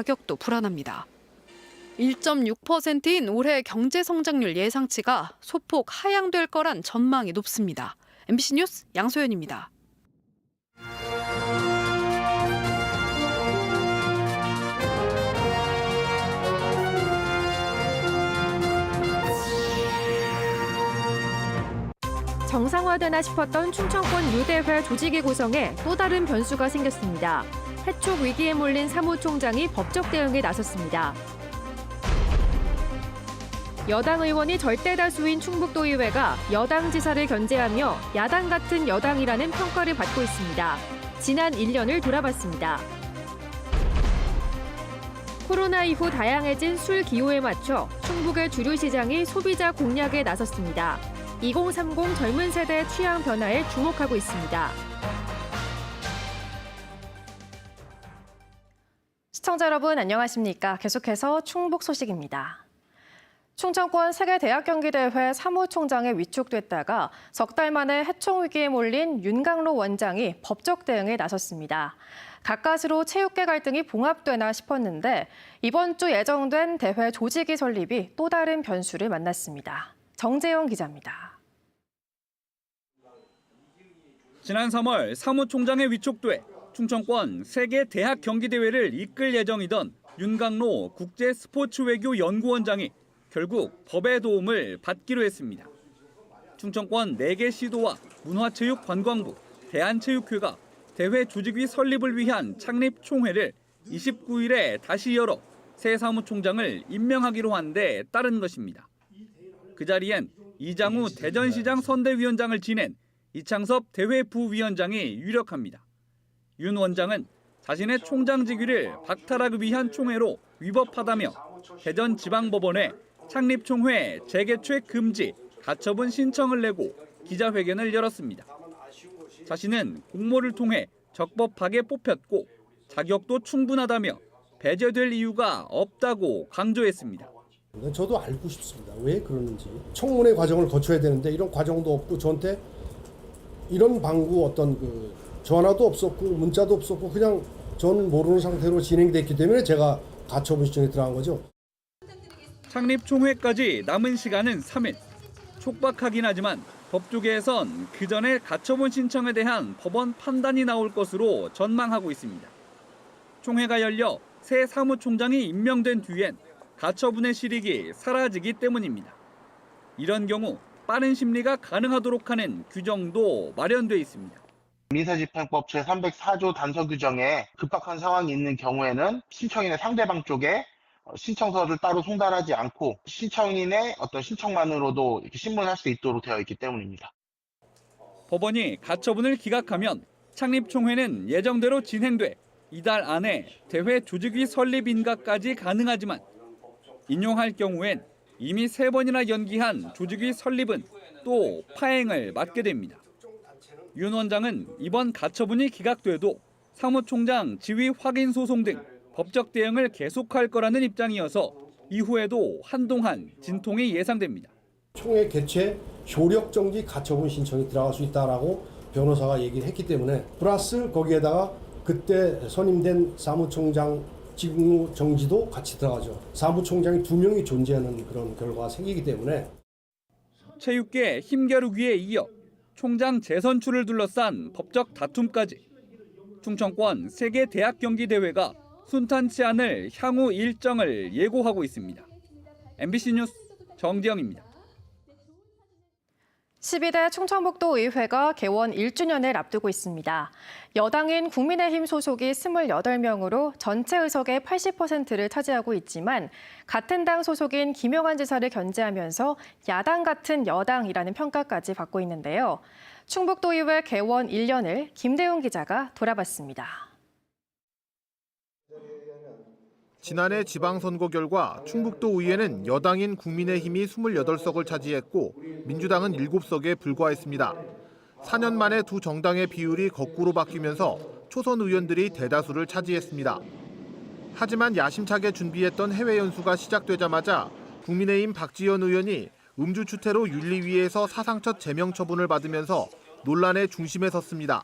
가격도 불안합니다. 1.6%인 올해 경제 성장률 예상치가 소폭 하향될 거란 전망이 높습니다. MBC 뉴스 양소연입니다. 정상화되나 싶었던 춘천권 유대회 조직위 구성에 또 다른 변수가 생겼습니다. 해촉 위기에 몰린 사무총장이 법적 대응에 나섰습니다. 여당 의원이 절대 다수인 충북도의회가 여당 지사를 견제하며 야당 같은 여당이라는 평가를 받고 있습니다. 지난 1년을 돌아봤습니다. 코로나 이후 다양해진 술 기호에 맞춰 충북의 주류 시장이 소비자 공략에 나섰습니다. 2030 젊은 세대의 취향 변화에 주목하고 있습니다. 시청자 여러분 안녕하십니까? 계속해서 충북 소식입니다. 충청권 세계대학경기대회 사무총장에 위촉됐다가 석 달 만에 해촉 위기에 몰린 윤강로 원장이 법적 대응에 나섰습니다. 가까스로 체육계 갈등이 봉합되나 싶었는데 이번 주 예정된 대회 조직위 설립이 또 다른 변수를 만났습니다. 정재영 기자입니다. 지난 3월 사무총장에 위촉돼 충청권 세계대학경기대회를 이끌 예정이던 윤강로 국제스포츠외교연구원장이 결국 법의 도움을 받기로 했습니다. 충청권 4개 시도와 문화체육관광부, 대한체육회가 대회 조직위 설립을 위한 창립총회를 29일에 다시 열어 새 사무총장을 임명하기로 한 데 따른 것입니다. 그 자리엔 이장우 대전시장 선대위원장을 지낸 이창섭 대회 부위원장이 유력합니다. 윤 원장은 자신의 총장 직위를 박탈하기 위한 총회로 위법하다며 대전지방법원에 창립총회 재개최 금지 가처분 신청을 내고 기자회견을 열었습니다. 자신은 공모를 통해 적법하게 뽑혔고 자격도 충분하다며 배제될 이유가 없다고 강조했습니다. 저도 알고 싶습니다. 왜 그러는지. 청문회 과정을 거쳐야 되는데 이런 과정도 없고 저한테 이런 방구 어떤 전화도 없었고 문자도 없었고 그냥 저는 모르는 상태로 진행됐기 때문에 제가 가처분 신청에 들어간 거죠. 창립총회까지 남은 시간은 3일. 촉박하긴 하지만 법조계에선 그 전에 가처분 신청에 대한 법원 판단이 나올 것으로 전망하고 있습니다. 총회가 열려 새 사무총장이 임명된 뒤엔 가처분의 실익이 사라지기 때문입니다. 이런 경우 빠른 심리가 가능하도록 하는 규정도 마련돼 있습니다. 민사집행법 제304조 단서 규정에 급박한 상황이 있는 경우에는 신청인의 상대방 쪽에 신청서를 따로 송달하지 않고 신청인의 어떤 신청만으로도 이렇게 신문할 수 있도록 되어 있기 때문입니다. 법원이 가처분을 기각하면 창립총회는 예정대로 진행돼 이달 안에 대회 조직위 설립 인가까지 가능하지만 인용할 경우엔 이미 3번이나 연기한 조직위 설립은 또 파행을 맞게 됩니다. 윤 원장은 이번 가처분이 기각돼도 사무총장 지위 확인 소송 등 법적 대응을 계속할 거라는 입장이어서 이후에도 한동안 진통이 예상됩니다. 총회 개최 효력 정지 가처분 신청이 들어갈 수 있다라고 변호사가 얘기를 했기 때문에 플러스 거기에다가 그때 선임된 사무총장 직무 정지도 같이 들어가죠. 사무총장이 2명이 존재하는 그런 결과가 생기기 때문에 체육계 힘겨루기에 이어 총장 재선출을 둘러싼 법적 다툼까지 충청권 세계대학경기대회가 순탄치 않을 향후 일정을 예고하고 있습니다. MBC 뉴스 정지영입니다. 12대 충청북도의회가 개원 1주년을 앞두고 있습니다. 여당인 국민의힘 소속이 28명으로 전체 의석의 80%를 차지하고 있지만 같은 당 소속인 김영환 지사를 견제하면서 야당 같은 여당이라는 평가까지 받고 있는데요. 충북도의회 개원 1년을 김대웅 기자가 돌아봤습니다. 지난해 지방선거 결과 충북도 의회는 여당인 국민의힘이 28석을 차지했고 민주당은 7석에 불과했습니다. 4년 만에 두 정당의 비율이 거꾸로 바뀌면서 초선 의원들이 대다수를 차지했습니다. 하지만 야심차게 준비했던 해외 연수가 시작되자마자 국민의힘 박지원 의원이 음주 추태로 윤리위에서 사상 첫 제명 처분을 받으면서 논란의 중심에 섰습니다.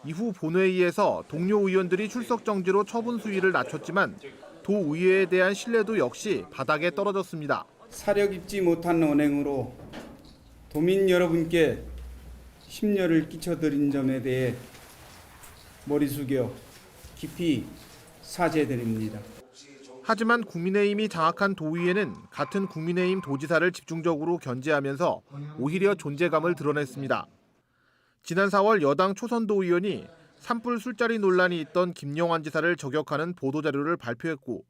이후 본회의에서 동료 의원들이 출석 정지로 처분 수위를 낮췄지만 도의회에 대한 신뢰도 역시 바닥에 떨어졌습니다. 사력 입지 못한 언행으로 도민 여러분께 심려를 끼쳐드린 점에 대해 머리 숙여 깊이 사죄드립니다. 하지만 국민의힘이 장악한 도의회는 같은 국민의힘 도지사를 집중적으로 견제하면서 오히려 존재감을 드러냈습니다. 지난 4월 여당 초선도 의원이 산불 술자리 논란이 있던 김영환 지사를 저격하는 보도자료를 발표했고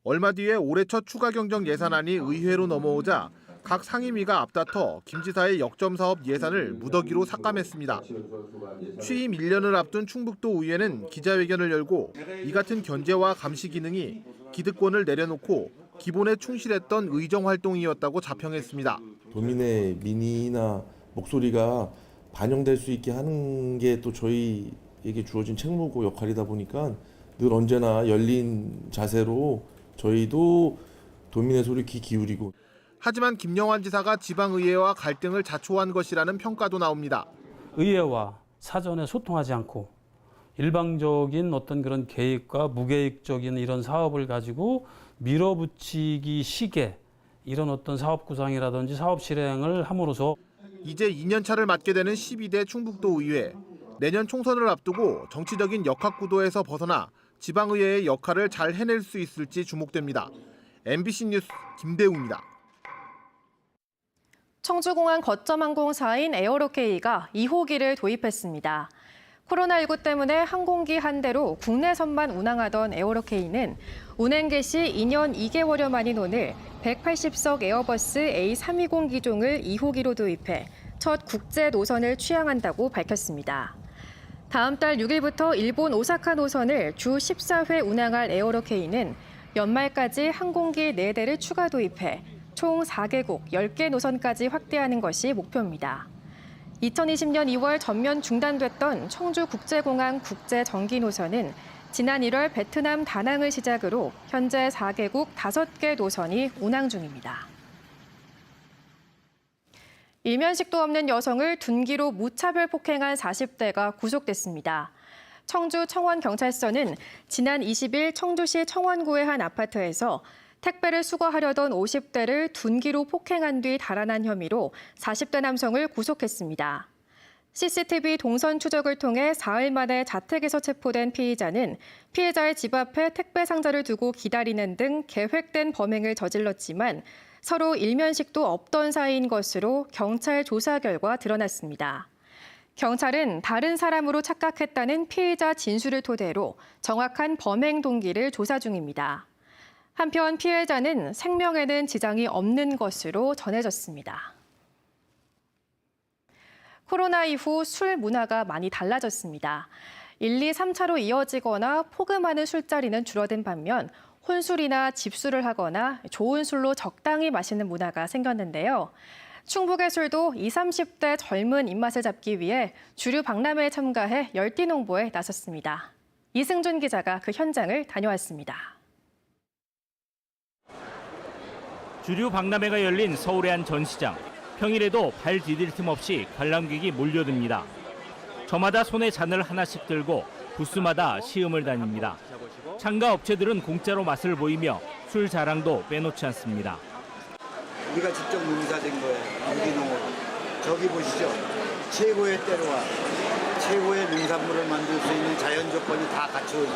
얼마 뒤에 올해 첫 추가 경정 예산안이 의회로 넘어오자 각 상임위가 앞다퉈 김 지사의 역점 사업 예산을 무더기로 삭감했습니다. 취임 1년을 앞둔 충북도 의회는 기자회견을 열고 이 같은 견제와 감시 기능이 기득권을 내려놓고 기본에 충실했던 의정 활동이었다고 자평했습니다. 도민의 민의나 목소리가 반영될 수 있게 하는 게 또 저희에게 주어진 책무고 역할이다 보니까 늘 언제나 열린 자세로 저희도 도민의 소리 귀 기울이고. 하지만 김영환 지사가 지방의회와 갈등을 자초한 것이라는 평가도 나옵니다. 의회와 사전에 소통하지 않고 일방적인 어떤 그런 계획과 무계획적인 이런 사업을 가지고 밀어붙이기 식의 이런 어떤 사업 구상이라든지 사업 실행을 함으로써 이제 2년 차를 맡게 되는 12대 충북도 의회. 내년 총선을 앞두고 정치적인 역학구도에서 벗어나 지방의회의 역할을 잘 해낼 수 있을지 주목됩니다. MBC 뉴스 김대우입니다. 청주공항 거점 항공사인 에어로케이가 2호기를 도입했습니다. 코로나19 때문에 항공기 한 대로 국내선만 운항하던 에어로케이는 운행 개시 2년 2개월여 만인 오늘 180석 에어버스 A320 기종을 2호기로 도입해 첫 국제 노선을 취항한다고 밝혔습니다. 다음 달 6일부터 일본 오사카 노선을 주 14회 운항할 에어로케이는 연말까지 항공기 4대를 추가 도입해 총 4개국 10개 노선까지 확대하는 것이 목표입니다. 2020년 2월 전면 중단됐던 청주국제공항 국제정기 노선은 지난 1월 베트남 다낭을 시작으로 현재 4개국 5개 노선이 운항 중입니다. 일면식도 없는 여성을 둔기로 무차별 폭행한 40대가 구속됐습니다. 청주 청원경찰서는 지난 20일 청주시 청원구의 한 아파트에서 택배를 수거하려던 50대를 둔기로 폭행한 뒤 달아난 혐의로 40대 남성을 구속했습니다. CCTV 동선 추적을 통해 사흘 만에 자택에서 체포된 피의자는 피해자의 집 앞에 택배 상자를 두고 기다리는 등 계획된 범행을 저질렀지만 서로 일면식도 없던 사이인 것으로 경찰 조사 결과 드러났습니다. 경찰은 다른 사람으로 착각했다는 피해자 진술을 토대로 정확한 범행 동기를 조사 중입니다. 한편 피해자는 생명에는 지장이 없는 것으로 전해졌습니다. 코로나 이후 술 문화가 많이 달라졌습니다. 1, 2, 3차로 이어지거나 포금하는 술자리는 줄어든 반면 혼술이나 집술을 하거나 좋은 술로 적당히 마시는 문화가 생겼는데요. 충북의 술도 20, 30대 젊은 입맛을 잡기 위해 주류 박람회에 참가해 열띤 홍보에 나섰습니다. 이승준 기자가 그 현장을 다녀왔습니다. 주류 박람회가 열린 서울의 한 전시장. 평일에도 발 디딜 틈 없이 관람객이 몰려듭니다. 저마다 손에 잔을 하나씩 들고 부스마다 시음을 다닙니다. 참가 업체들은 공짜로 맛을 보이며 술 자랑도 빼놓지 않습니다. 우리가 직접 농사진 거예요. 유기농으로. 저기 보시죠. 최고의 때로와 최고의 농산물을 만들 수 있는 자연 조건이 다 갖추어진.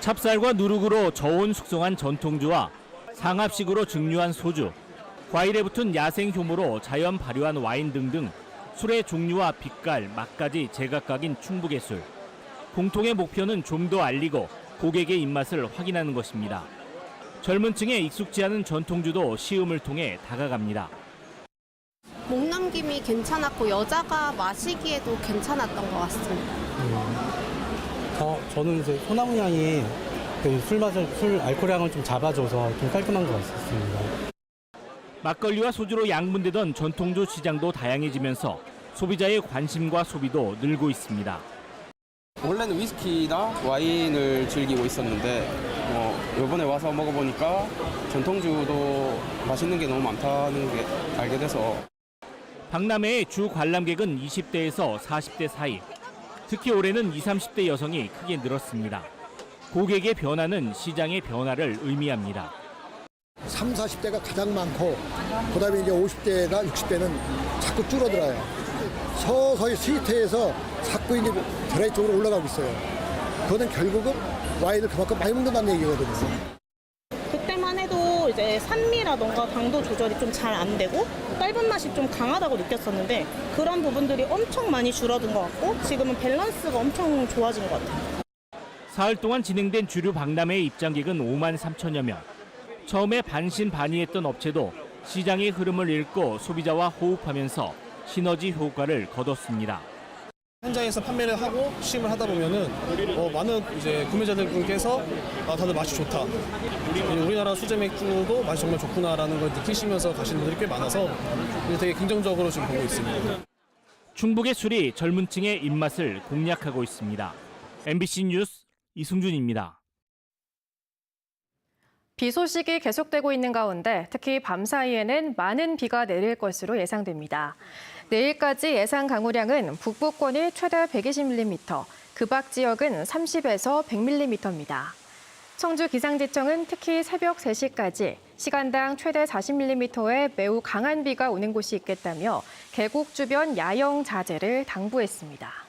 찹쌀과 누룩으로 저온 숙성한 전통주와 상합식으로 증류한 소주, 과일에 붙은 야생 효모로 자연 발효한 와인 등등 술의 종류와 빛깔, 맛까지 제각각인 충북의 술. 공통의 목표는 좀 더 알리고 고객의 입맛을 확인하는 것입니다. 젊은 층에 익숙지 않은 전통주도 시음을 통해 다가갑니다. 목 넘김이 괜찮았고 여자가 마시기에도 괜찮았던 것 같습니다. 저는 이제 소나무 향이 술 알코올 향을 좀 잡아줘서 좀 깔끔한 것 같습니다. 막걸리와 소주로 양분되던 전통주 시장도 다양해지면서 소비자의 관심과 소비도 늘고 있습니다. 원래는 위스키나 와인을 즐기고 있었는데 이번에 와서 먹어보니까 전통주도 맛있는 게 너무 많다는 게 알게 돼서. 박람회의 주 관람객은 20대에서 40대 사이. 특히 올해는 20, 30대 여성이 크게 늘었습니다. 고객의 변화는 시장의 변화를 의미합니다. 30, 40대가 가장 많고 그다음에 이제 50대가 60대는 자꾸 줄어들어요. 서서히 스위트에서 자꾸 이제 드라이 쪽으로 올라가고 있어요. 그거는 결국은 와인을 그만큼 많이 먹는다는 얘기거든요. 그때만 해도 이제 산미라던가 당도 조절이 좀 잘 안 되고 짧은 맛이 좀 강하다고 느꼈었는데 그런 부분들이 엄청 많이 줄어든 것 같고 지금은 밸런스가 엄청 좋아진 것 같아요. 사흘 동안 진행된 주류 박람회 입장객은 5만 3천여 명. 처음에 반신반의했던 업체도 시장의 흐름을 읽고 소비자와 호흡하면서 시너지 효과를 거뒀습니다. 현장에서 판매를 하고 시음을 하다 보면은 많은 이제 구매자들분께서 다들 맛이 좋다. 우리나라 수제 맥주도 맛이 정말 좋구나라는 걸 느끼시면서 가시는 분들이 꽤 많아서 되게 긍정적으로 지금 보고 있습니다. 충북의 술이 젊은 층의 입맛을 공략하고 있습니다. MBC 뉴스 이승준입니다. 비 소식이 계속되고 있는 가운데 특히 밤 사이에는 많은 비가 내릴 것으로 예상됩니다. 내일까지 예상 강우량은 북부권이 최대 120mm, 그 밖 지역은 30에서 100mm입니다. 청주기상지청은 특히 새벽 3시까지 시간당 최대 40mm의 매우 강한 비가 오는 곳이 있겠다며 계곡 주변 야영 자제를 당부했습니다.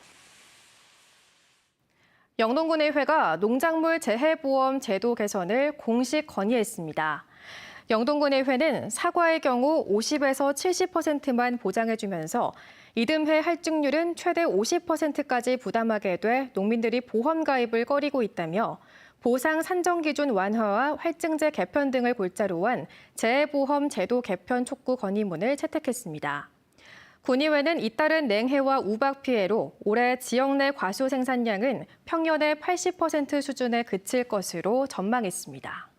영동군의회가 농작물 재해보험 제도 개선을 공식 건의했습니다. 영동군의회는 사과의 경우 50에서 70%만 보장해주면서 이듬해 할증률은 최대 50%까지 부담하게 돼 농민들이 보험 가입을 꺼리고 있다며 보상 산정 기준 완화와 할증제 개편 등을 골자로 한 재해보험 제도 개편 촉구 건의문을 채택했습니다. 군의회는 잇따른 냉해와 우박 피해로 올해 지역 내 과수 생산량은 평년의 80% 수준에 그칠 것으로 전망했습니다.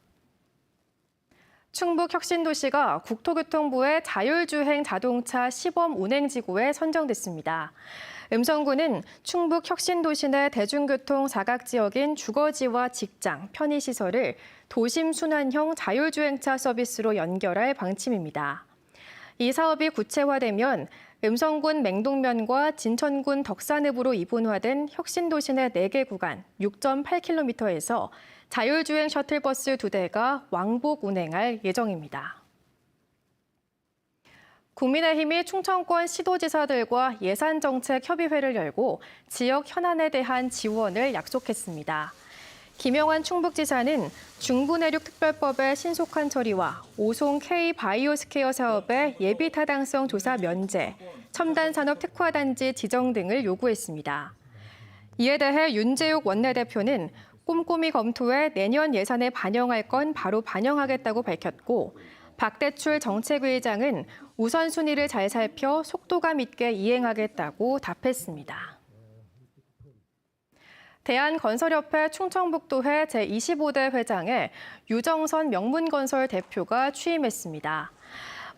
충북 혁신도시가 국토교통부의 자율주행 자동차 시범 운행지구에 선정됐습니다. 음성군은 충북 혁신도시 내 대중교통 사각지역인 주거지와 직장, 편의시설을 도심 순환형 자율주행차 서비스로 연결할 방침입니다. 이 사업이 구체화되면 음성군 맹동면과 진천군 덕산읍으로 이분화된 혁신도시 내 4개 구간 6.8km에서 자율주행 셔틀버스 2대가 왕복 운행할 예정입니다. 국민의힘이 충청권 시도지사들과 예산정책협의회를 열고 지역 현안에 대한 지원을 약속했습니다. 김영환 충북지사는 중부내륙특별법의 신속한 처리와 오송 K바이오스케어 사업의 예비타당성 조사 면제, 첨단산업 특화단지 지정 등을 요구했습니다. 이에 대해 윤재욱 원내대표는 꼼꼼히 검토해 내년 예산에 반영할 건 바로 반영하겠다고 밝혔고 박대출 정책위의장은 우선순위를 잘 살펴 속도감 있게 이행하겠다고 답했습니다. 대한건설협회 충청북도회 제25대 회장에 유정선 명문건설 대표가 취임했습니다.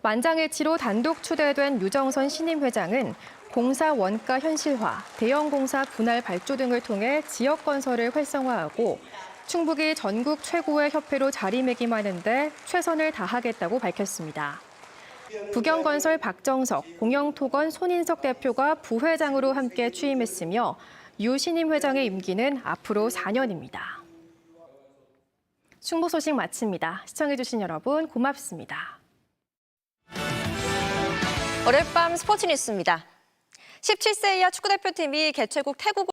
만장일치로 단독 추대된 유정선 신임 회장은 공사 원가 현실화, 대형 공사 분할 발주 등을 통해 지역 건설을 활성화하고 충북이 전국 최고의 협회로 자리매김하는 데 최선을 다하겠다고 밝혔습니다. 부경건설 박정석, 공영토건 손인석 대표가 부회장으로 함께 취임했으며 유 신임 회장의 임기는 앞으로 4년입니다. 충북 소식 마칩니다. 시청해주신 여러분 고맙습니다. 어젯밤 스포츠 뉴스입니다. 17세 이하 축구대표팀이 개최국 태국